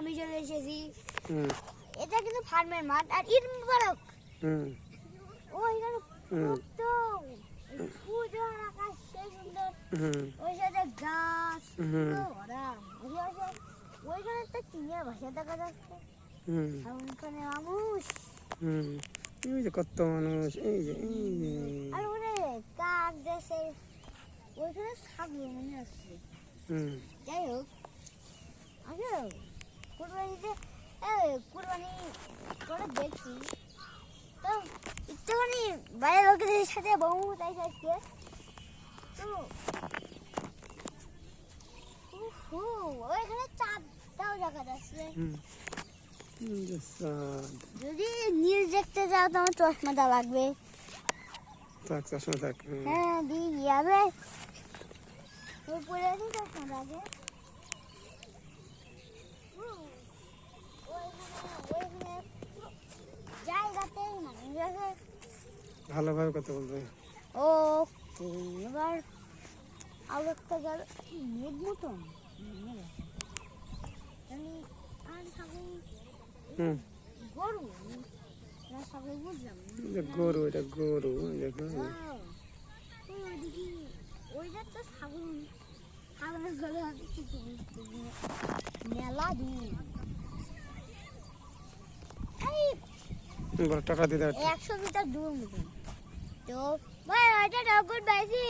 আমি চলে এসেছি। হুম এটা কিন্তু ফার্মের মাঠ আর ঈদ মুবারক। হুম ওইখানে হুম কত উজ্জ্বল আকাশ, সেই সুন্দর। হুম ওই সাথে গাছ, হুম ওরা ওইখানে একটা চিনিয়ার ভাষা দেখা যাচ্ছে। হুম আর ওইখানে মানুষ, হুম এই যে কত মানুষ, এই যে আর ওখানে কাক দেশে, ওইখানে ছাগল মনে আসছে। হুম যাই হোক, আচ্ছা কুরবানিতে কুরবানি করে দেখি তো একটুখানি বাইরের লোকেদের সাথে বহু তাই আজকে তো ওইখানে চাঁদটাও দেখা যাচ্ছে। হুম এই যে চাঁদ। যদি নীল দেখতে যাও তোমার চশমাটা লাগবে। থাক চশমা থাক। হ্যাঁ দিয়ে যাবে উপরে নি চশমা লাগে। ওইখানে জায়গাতে মানুষ আছে। ভালোভাবে কথা বলবে। ও এবার আরো একটা গেল মেঘ মতন আর ছাগল হুম গরু না ছাগল বুঝলাম না। এই যে গরু, এটা গরু দেখো। ওইদিকে ওইটা তো ছাগল, ছাগলের গলা মেলা দূর। বড় টাকা দিতে 100 মিটার দূর মতন তো ভাই, ওইটা ডগর বাইছি।